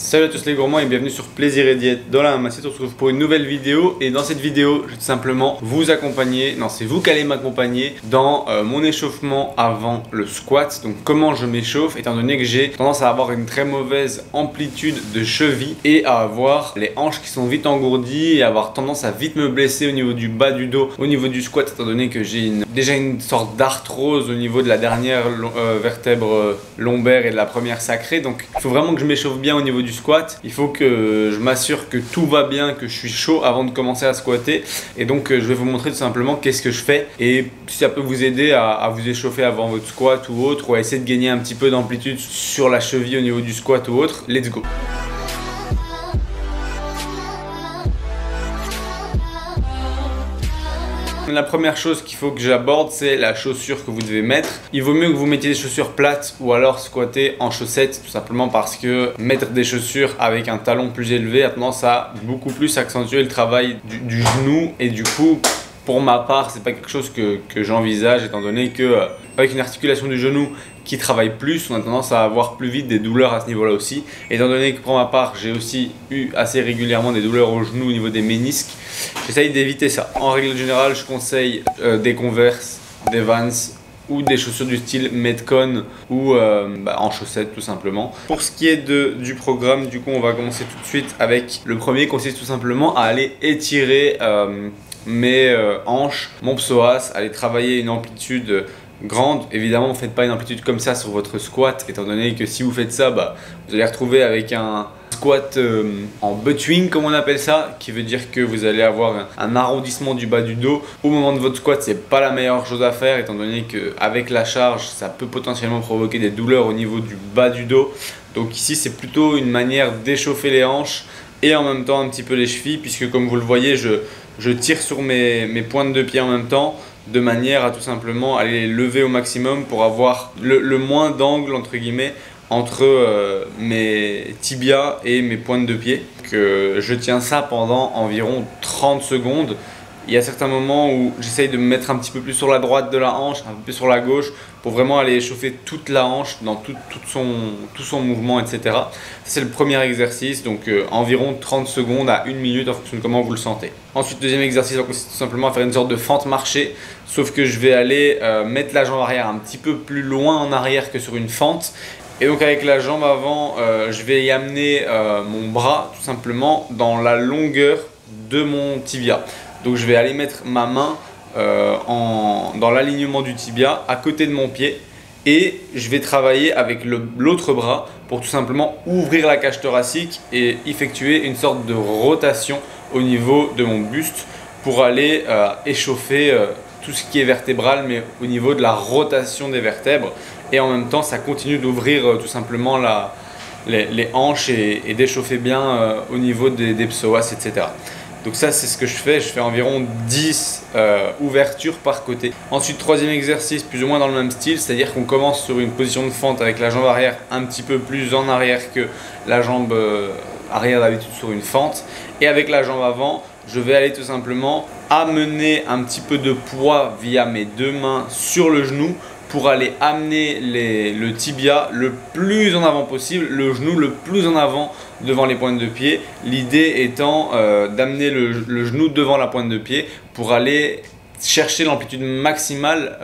Salut à tous les gourmands et bienvenue sur Plaisir et Diète. Dans la Massiette, on se retrouve pour une nouvelle vidéo. Et dans cette vidéo, je vais tout simplement vous accompagner, non c'est vous qui allez m'accompagner dans mon échauffement avant le squat. Donc comment je m'échauffe étant donné que j'ai tendance à avoir une très mauvaise amplitude de cheville et à avoir les hanches qui sont vite engourdies et avoir tendance à vite me blesser au niveau du bas du dos, au niveau du squat étant donné que j'ai déjà une sorte d'arthrose au niveau de la dernière vertèbre lombaire et de la première sacrée. Donc il faut vraiment que je m'échauffe bien au niveau du squat. Il faut que je m'assure que tout va bien, que je suis chaud avant de commencer à squatter. Et donc je vais vous montrer tout simplement qu'est-ce que je fais et si ça peut vous aider à vous échauffer avant votre squat ou autre, ou à essayer de gagner un petit peu d'amplitude sur la cheville au niveau du squat ou autre. Let's go! La première chose qu'il faut que j'aborde, c'est la chaussure que vous devez mettre. Il vaut mieux que vous mettiez des chaussures plates ou alors squatter en chaussettes, tout simplement parce que mettre des chaussures avec un talon plus élevé a tendance à beaucoup plus accentuer le travail du genou, et du coup, pour ma part, c'est pas quelque chose que j'envisage, étant donné que avec une articulation du genou qui travaille plus, on a tendance à avoir plus vite des douleurs à ce niveau-là aussi. Étant donné que pour ma part, j'ai aussi eu assez régulièrement des douleurs au genou au niveau des ménisques, j'essaye d'éviter ça. En règle générale, je conseille des Converse, des Vans ou des chaussures du style Metcon ou en chaussettes tout simplement. Pour ce qui est du programme, du coup, on va commencer tout de suite avec le premier, consiste tout simplement à aller étirer mes hanches, mon psoas, aller travailler une amplitude grande. Évidemment, ne faites pas une amplitude comme ça sur votre squat, étant donné que si vous faites ça, vous allez retrouver avec un squat en butt-swing comme on appelle ça, qui veut dire que vous allez avoir un arrondissement du bas du dos au moment de votre squat. C'est pas la meilleure chose à faire, étant donné qu'avec la charge, ça peut potentiellement provoquer des douleurs au niveau du bas du dos. Donc ici, c'est plutôt une manière d'échauffer les hanches et en même temps un petit peu les chevilles, puisque comme vous le voyez, je tire sur mes pointes de pied en même temps, de manière à tout simplement aller les lever au maximum pour avoir le moins d'angle entre guillemets entre mes tibias et mes pointes de pied. Je tiens ça pendant environ 30 secondes. Il y a certains moments où j'essaye de me mettre un petit peu plus sur la droite de la hanche, un peu plus sur la gauche, pour vraiment aller échauffer toute la hanche dans tout son mouvement, etc. C'est le premier exercice, donc environ 30 secondes à 1 minute en fonction de comment vous le sentez. Ensuite, deuxième exercice, va consister tout simplement à faire une sorte de fente marchée, sauf que je vais aller mettre la jambe arrière un petit peu plus loin en arrière que sur une fente. Et donc avec la jambe avant, je vais y amener mon bras tout simplement dans la longueur de mon tibia. Donc je vais aller mettre ma main dans l'alignement du tibia à côté de mon pied, et je vais travailler avec l'autre bras pour tout simplement ouvrir la cage thoracique et effectuer une sorte de rotation au niveau de mon buste pour aller échauffer tout ce qui est vertébral, mais au niveau de la rotation des vertèbres. Et en même temps, ça continue d'ouvrir tout simplement les hanches et d'échauffer bien au niveau des psoas, etc. Donc ça, c'est ce que je fais environ 10 ouvertures par côté. Ensuite, troisième exercice, plus ou moins dans le même style, c'est-à-dire qu'on commence sur une position de fente avec la jambe arrière un petit peu plus en arrière que la jambe arrière d'habitude sur une fente. Et avec la jambe avant, je vais aller tout simplement amener un petit peu de poids via mes deux mains sur le genou pour aller amener le tibia le plus en avant possible, le genou le plus en avant devant les pointes de pied. L'idée étant d'amener le genou devant la pointe de pied pour aller chercher l'amplitude maximale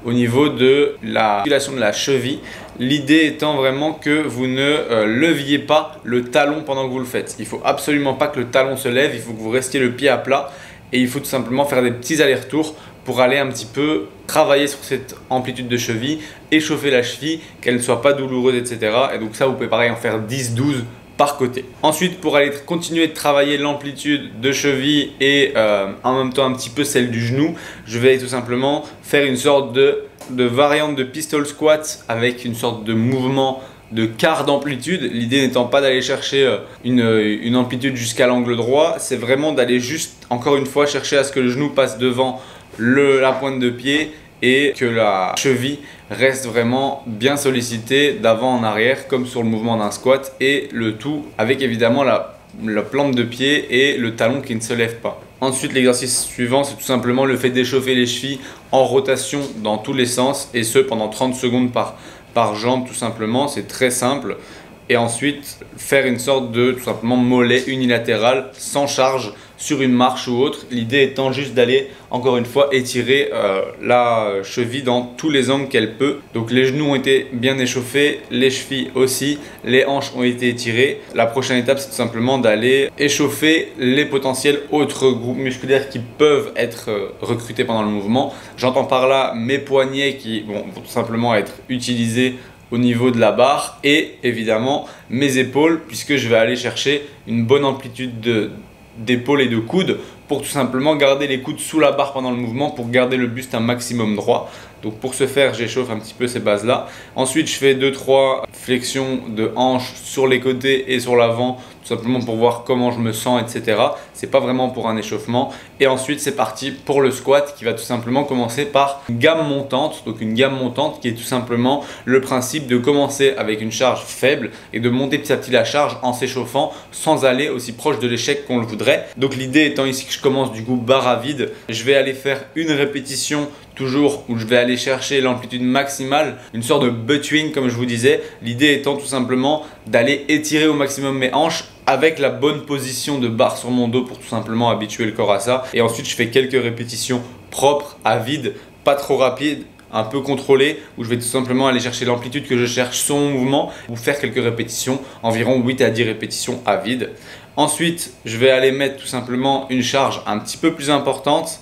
au niveau de l'articulation de la cheville. L'idée étant vraiment que vous ne leviez pas le talon pendant que vous le faites. Il ne faut absolument pas que le talon se lève, il faut que vous restiez le pied à plat, et il faut tout simplement faire des petits allers-retours pour aller un petit peu travailler sur cette amplitude de cheville, échauffer la cheville, qu'elle ne soit pas douloureuse, etc. Et donc ça, vous pouvez pareil en faire 10-12 par côté. Ensuite, pour aller continuer de travailler l'amplitude de cheville et en même temps un petit peu celle du genou, je vais tout simplement faire une sorte de variante de pistol squat avec une sorte de mouvement de quart d'amplitude. L'idée n'étant pas d'aller chercher une amplitude jusqu'à l'angle droit, c'est vraiment d'aller juste, encore une fois, chercher à ce que le genou passe devant la pointe de pied et que la cheville reste vraiment bien sollicitée d'avant en arrière comme sur le mouvement d'un squat, et le tout avec évidemment la plante de pied et le talon qui ne se lève pas. Ensuite, l'exercice suivant, c'est tout simplement le fait d'échauffer les chevilles en rotation dans tous les sens, et ce pendant 30 secondes par jambe tout simplement. C'est très simple. et ensuite faire une sorte de tout simplement mollet unilatéral sans charge sur une marche ou autre. L'idée étant juste d'aller encore une fois étirer la cheville dans tous les angles qu'elle peut. Donc les genoux ont été bien échauffés, les chevilles aussi, les hanches ont été étirées. La prochaine étape, c'est tout simplement d'aller échauffer les potentiels autres groupes musculaires qui peuvent être recrutés pendant le mouvement. J'entends par là mes poignets qui vont tout simplement être utilisés au niveau de la barre et évidemment mes épaules, puisque je vais aller chercher une bonne amplitude d'épaule et de coude pour tout simplement garder les coudes sous la barre pendant le mouvement pour garder le buste un maximum droit. Donc pour ce faire, j'échauffe un petit peu ces bases là. Ensuite, je fais 2-3 flexions de hanches sur les côtés et sur l'avant, tout simplement pour voir comment je me sens, etc. C'est pas vraiment pour un échauffement. Et ensuite, c'est parti pour le squat qui va tout simplement commencer par une gamme montante. Donc une gamme montante qui est tout simplement le principe de commencer avec une charge faible et de monter petit à petit la charge en s'échauffant sans aller aussi proche de l'échec qu'on le voudrait. Donc l'idée étant ici que je commence du coup barre à vide, je vais aller faire une répétition toujours où je vais aller chercher l'amplitude maximale, une sorte de butt swing comme je vous disais. L'idée étant tout simplement d'aller étirer au maximum mes hanches avec la bonne position de barre sur mon dos pour tout simplement habituer le corps à ça. Et ensuite, je fais quelques répétitions propres à vide, pas trop rapides, un peu contrôlé, où je vais tout simplement aller chercher l'amplitude que je cherche sur mon mouvement ou faire quelques répétitions, environ 8 à 10 répétitions à vide. Ensuite, je vais aller mettre tout simplement une charge un petit peu plus importante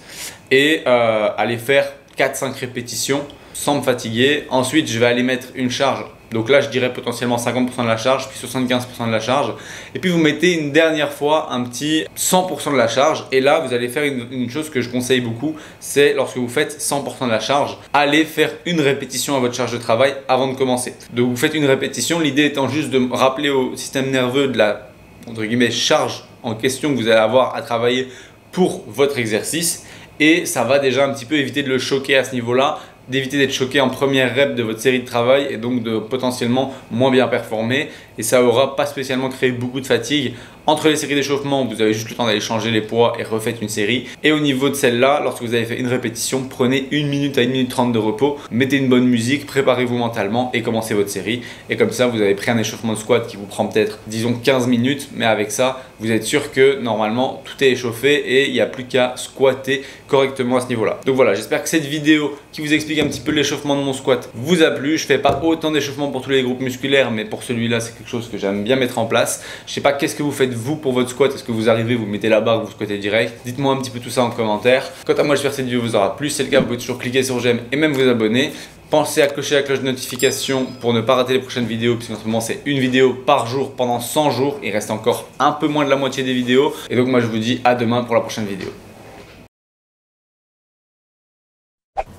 et aller faire 4-5 répétitions sans me fatiguer. Ensuite, je vais aller mettre une charge. Donc là, je dirais potentiellement 50% de la charge, puis 75% de la charge. Et puis, vous mettez une dernière fois un petit 100% de la charge. Et là, vous allez faire une chose que je conseille beaucoup, c'est lorsque vous faites 100% de la charge, allez faire une répétition à votre charge de travail avant de commencer. Donc, vous faites une répétition. L'idée étant juste de rappeler au système nerveux de la, entre guillemets, charge en question que vous allez avoir à travailler pour votre exercice. Et ça va déjà un petit peu éviter de le choquer à ce niveau-là, d'éviter d'être choqué en première rep de votre série de travail et donc de potentiellement moins bien performer. Et ça aura pas spécialement créé beaucoup de fatigue. Entre les séries d'échauffement, vous avez juste le temps d'aller changer les poids et refaites une série. Et au niveau de celle-là, lorsque vous avez fait une répétition, prenez 1 minute à 1 minute 30 de repos, mettez une bonne musique, préparez-vous mentalement et commencez votre série. Et comme ça, vous avez pris un échauffement de squat qui vous prend peut-être, disons, 15 minutes. Mais avec ça, vous êtes sûr que normalement, tout est échauffé et il n'y a plus qu'à squatter correctement à ce niveau-là. Donc voilà, j'espère que cette vidéo qui vous explique un petit peu l'échauffement de mon squat vous a plu. Je fais pas autant d'échauffement pour tous les groupes musculaires, mais pour celui-là, c'est quelque chose que j'aime bien mettre en place. Je sais pas qu'est-ce que vous faites vous pour votre squat. Est-ce que vous arrivez, vous mettez la barre, vous squattez direct? Dites-moi un petit peu tout ça en commentaire. Quant à moi, j'espère que cette vidéo vous aura plu. Si c'est le cas, vous pouvez toujours cliquer sur j'aime et même vous abonner. Pensez à cocher la cloche de notification pour ne pas rater les prochaines vidéos, puisqu'en ce moment c'est une vidéo par jour pendant 100 jours. Il reste encore un peu moins de la moitié des vidéos. Et donc moi je vous dis à demain pour la prochaine vidéo.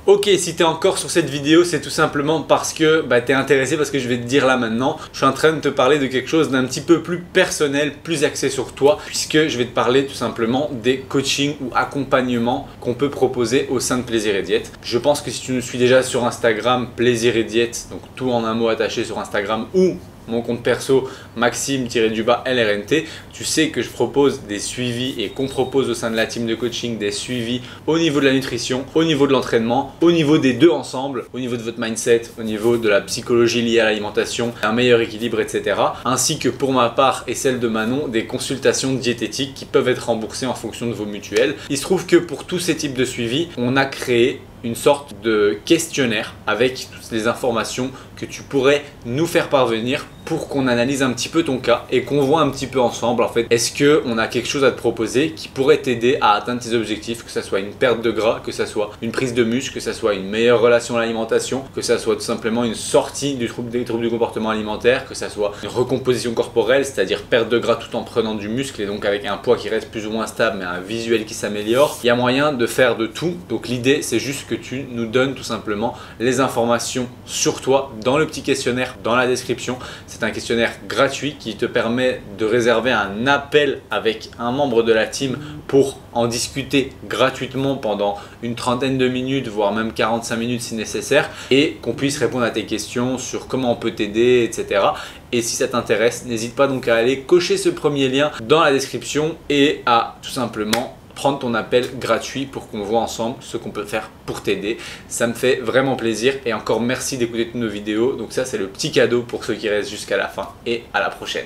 Ok, si tu es encore sur cette vidéo, c'est tout simplement parce que tu es intéressé parce que je vais te dire là maintenant. Je suis en train de te parler de quelque chose d'un petit peu plus personnel, plus axé sur toi, puisque je vais te parler tout simplement des coachings ou accompagnements qu'on peut proposer au sein de Plaisir et Diète. Je pense que si tu nous suis déjà sur Instagram, Plaisir et Diète, donc tout en un mot attaché sur Instagram, ou mon compte perso Maxime-LRNT, tu sais que je propose des suivis et qu'on propose au sein de la team de coaching des suivis au niveau de la nutrition, au niveau de l'entraînement, au niveau des deux ensemble, au niveau de votre mindset, au niveau de la psychologie liée à l'alimentation, un meilleur équilibre, etc. Ainsi que pour ma part et celle de Manon, des consultations diététiques qui peuvent être remboursées en fonction de vos mutuelles. Il se trouve que pour tous ces types de suivis, on a créé une sorte de questionnaire avec toutes les informations que tu pourrais nous faire parvenir pour qu'on analyse un petit peu ton cas et qu'on voit un petit peu ensemble en fait, est-ce qu'on a quelque chose à te proposer qui pourrait t'aider à atteindre tes objectifs, que ce soit une perte de gras, que ce soit une prise de muscle, que ce soit une meilleure relation à l'alimentation, que ce soit tout simplement une sortie des troubles du comportement alimentaire, que ce soit une recomposition corporelle, c'est-à-dire perte de gras tout en prenant du muscle et donc avec un poids qui reste plus ou moins stable mais un visuel qui s'améliore. Il y a moyen de faire de tout, donc l'idée c'est juste que tu nous donnes tout simplement les informations sur toi dans le petit questionnaire dans la description. C'est un questionnaire gratuit qui te permet de réserver un appel avec un membre de la team pour en discuter gratuitement pendant une trentaine de minutes, voire même 45 minutes si nécessaire, et qu'on puisse répondre à tes questions sur comment on peut t'aider, etc. Et si ça t'intéresse, n'hésite pas donc à aller cocher ce premier lien dans la description et à tout simplement prendre ton appel gratuit pour qu'on voit ensemble ce qu'on peut faire pour t'aider. Ça me fait vraiment plaisir et encore merci d'écouter toutes nos vidéos. Donc ça, c'est le petit cadeau pour ceux qui restent jusqu'à la fin et à la prochaine.